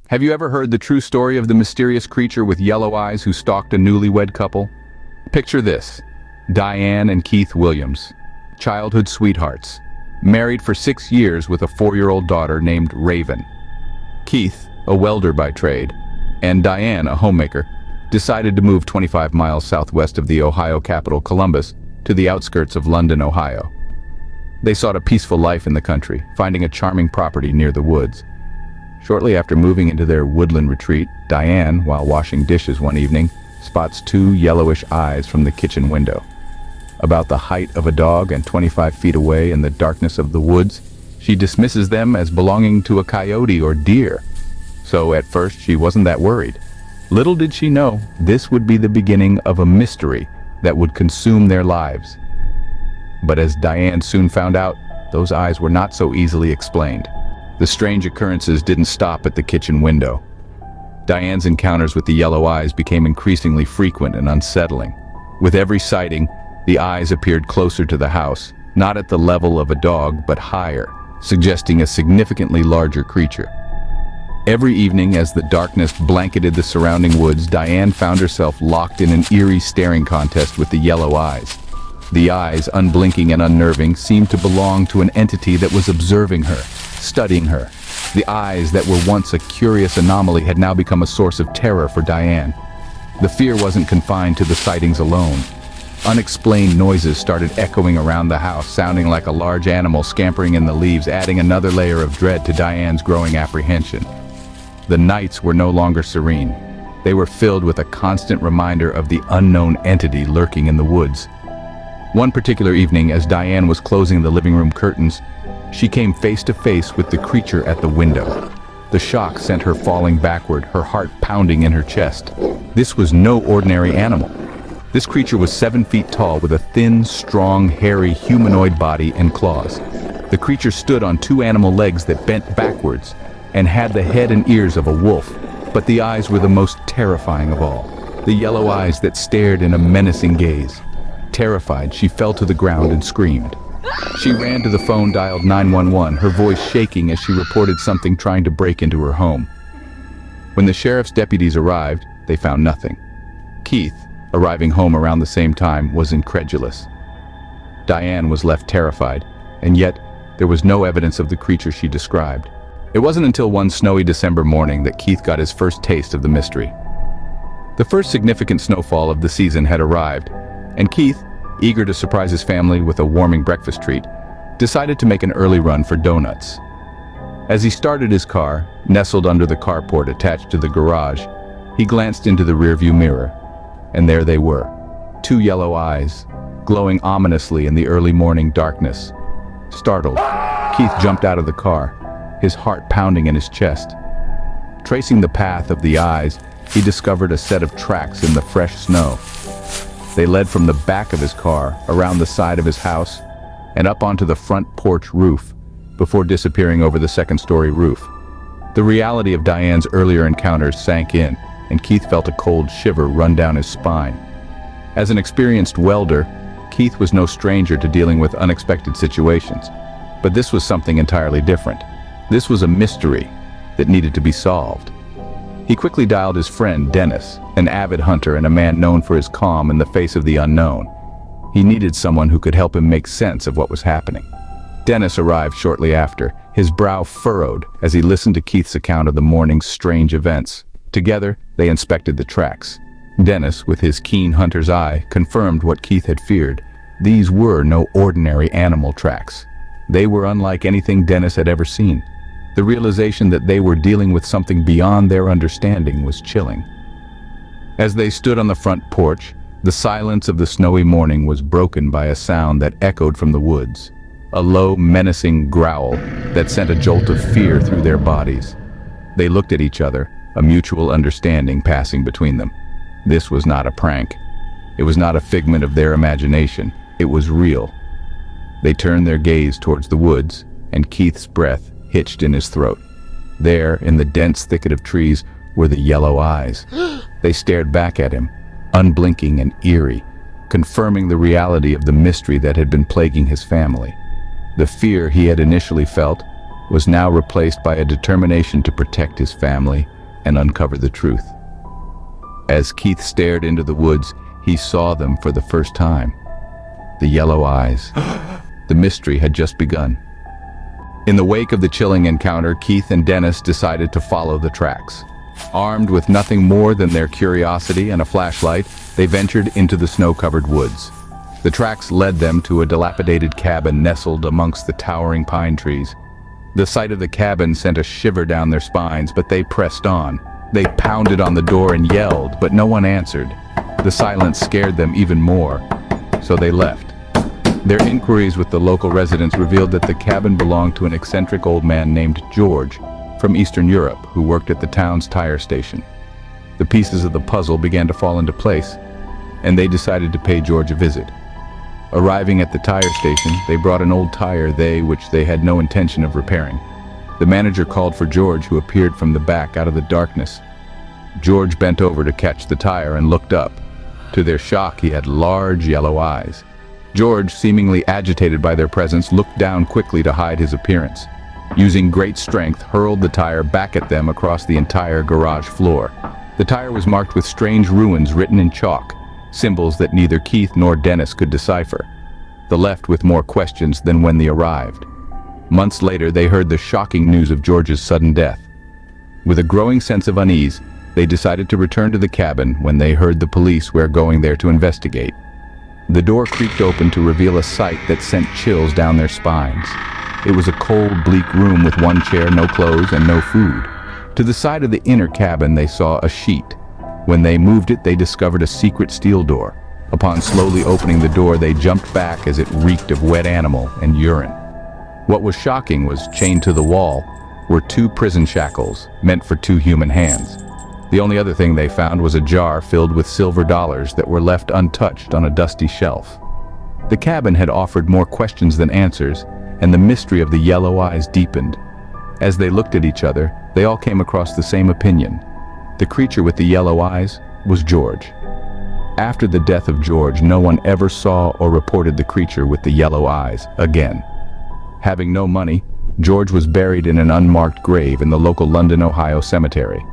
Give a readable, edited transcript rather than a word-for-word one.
Have you ever heard the true story of the mysterious creature with yellow eyes who stalked a newlywed couple? Picture this: Diane and Keith Williams, childhood sweethearts, married for 6 years with a 4-year-old daughter named Raven. Keith, a welder by trade, and Diane, a homemaker, decided to move 25 miles southwest of the Ohio capital, Columbus, to the outskirts of London, Ohio. They sought a peaceful life in the country, finding a charming property near the woods. Shortly after moving into their woodland retreat, Diane, while washing dishes one evening, spots 2 yellowish eyes from the kitchen window. About the height of a dog and 25 feet away in the darkness of the woods, she dismisses them as belonging to a coyote or deer. So at first she wasn't that worried. Little did she know, this would be the beginning of a mystery that would consume their lives. But as Diane soon found out, those eyes were not so easily explained. The strange occurrences didn't stop at the kitchen window. Diane's encounters with the yellow eyes became increasingly frequent and unsettling. With every sighting, the eyes appeared closer to the house, not at the level of a dog, but higher, suggesting a significantly larger creature. Every evening, as the darkness blanketed the surrounding woods, Diane found herself locked in an eerie staring contest with the yellow eyes. The eyes, unblinking and unnerving, seemed to belong to an entity that was observing her, studying her. The eyes that were once a curious anomaly had now become a source of terror for Diane. The fear wasn't confined to the sightings alone. Unexplained noises started echoing around the house, sounding like a large animal scampering in the leaves, adding another layer of dread to Diane's growing apprehension. The nights were no longer serene. They were filled with a constant reminder of the unknown entity lurking in the woods. One particular evening, as Diane was closing the living room curtains, she came face to face with the creature at the window. The shock sent her falling backward, her heart pounding in her chest. This was no ordinary animal. This creature was 7 feet tall with a thin, strong, hairy, humanoid body and claws. The creature stood on 2 animal legs that bent backwards and had the head and ears of a wolf, but the eyes were the most terrifying of all. The yellow eyes that stared in a menacing gaze. Terrified, she fell to the ground and screamed. She ran to the phone, dialed 911, her voice shaking as she reported something trying to break into her home. When the sheriff's deputies arrived, they found nothing. Keith, arriving home around the same time, was incredulous. Diane was left terrified, and yet there was no evidence of the creature she described. It wasn't until one snowy December morning that Keith got his first taste of the mystery. The first significant snowfall of the season had arrived, and Keith, eager to surprise his family with a warming breakfast treat, decided to make an early run for donuts. As he started his car, nestled under the carport attached to the garage, he glanced into the rearview mirror, and there they were, 2 yellow eyes, glowing ominously in the early morning darkness. Startled, Keith jumped out of the car, his heart pounding in his chest. Tracing the path of the eyes, he discovered a set of tracks in the fresh snow. They led from the back of his car, around the side of his house, and up onto the front porch roof, before disappearing over the second-story roof. The reality of Diane's earlier encounters sank in, and Keith felt a cold shiver run down his spine. As an experienced welder, Keith was no stranger to dealing with unexpected situations. But this was something entirely different. This was a mystery that needed to be solved. He quickly dialed his friend, Dennis, an avid hunter and a man known for his calm in the face of the unknown. He needed someone who could help him make sense of what was happening. Dennis arrived shortly after, his brow furrowed as he listened to Keith's account of the morning's strange events. Together, they inspected the tracks. Dennis, with his keen hunter's eye, confirmed what Keith had feared. These were no ordinary animal tracks. They were unlike anything Dennis had ever seen. The realization that they were dealing with something beyond their understanding was chilling. As they stood on the front porch, the silence of the snowy morning was broken by a sound that echoed from the woods. A low, menacing growl that sent a jolt of fear through their bodies. They looked at each other, a mutual understanding passing between them. This was not a prank. It was not a figment of their imagination. It was real. They turned their gaze towards the woods, and Keith's breath hitched in his throat. There, in the dense thicket of trees, were the yellow eyes. They stared back at him, unblinking and eerie, confirming the reality of the mystery that had been plaguing his family. The fear he had initially felt was now replaced by a determination to protect his family and uncover the truth. As Keith stared into the woods, he saw them for the first time. The yellow eyes. The mystery had just begun. In the wake of the chilling encounter, Keith and Dennis decided to follow the tracks. Armed with nothing more than their curiosity and a flashlight, they ventured into the snow-covered woods. The tracks led them to a dilapidated cabin nestled amongst the towering pine trees. The sight of the cabin sent a shiver down their spines, but they pressed on. They pounded on the door and yelled, but no one answered. The silence scared them even more, so they left. Their inquiries with the local residents revealed that the cabin belonged to an eccentric old man named George from Eastern Europe who worked at the town's tire station. The pieces of the puzzle began to fall into place, and they decided to pay George a visit. Arriving at the tire station, they brought an old tire which they had no intention of repairing. The manager called for George, who appeared from the back out of the darkness. George bent over to catch the tire and looked up. To their shock, he had large yellow eyes. George, seemingly agitated by their presence, looked down quickly to hide his appearance. Using great strength, hurled the tire back at them across the entire garage floor. The tire was marked with strange runes written in chalk, symbols that neither Keith nor Dennis could decipher. They left with more questions than when they arrived. Months later, they heard the shocking news of George's sudden death. With a growing sense of unease, they decided to return to the cabin when they heard the police were going there to investigate. The door creaked open to reveal a sight that sent chills down their spines. It was a cold, bleak room with one chair, no clothes, and no food. To the side of the inner cabin, they saw a sheet. When they moved it, they discovered a secret steel door. Upon slowly opening the door, they jumped back as it reeked of wet animal and urine. What was shocking was, chained to the wall, were 2 prison shackles, meant for 2 human hands. The only other thing they found was a jar filled with silver dollars that were left untouched on a dusty shelf. The cabin had offered more questions than answers, and the mystery of the yellow eyes deepened. As they looked at each other, they all came across the same opinion. The creature with the yellow eyes was George. After the death of George, no one ever saw or reported the creature with the yellow eyes again. Having no money, George was buried in an unmarked grave in the local London, Ohio cemetery.